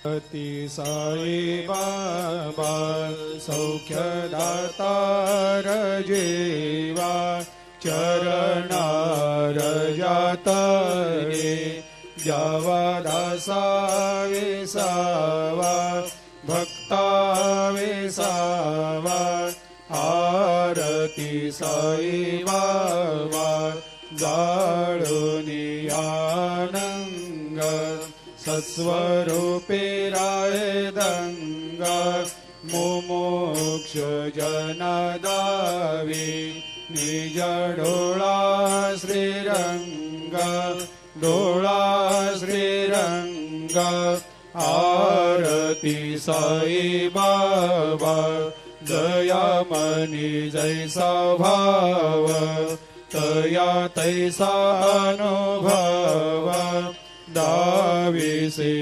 ती साई बाबा सौख्यदातार जीवा चरणार जातरे जावा दासा विसावा भक्ता विसावा आरती साई बाबा जाळुनी आनंग सत्स्वरूपे राय दंगा मुमुक्ष जनदावी निज डोळा श्रीरंग डोळा श्रीरंग आरती साई बाबा जया मनी जैसा भाव तया तैसा अनुभव दाविसे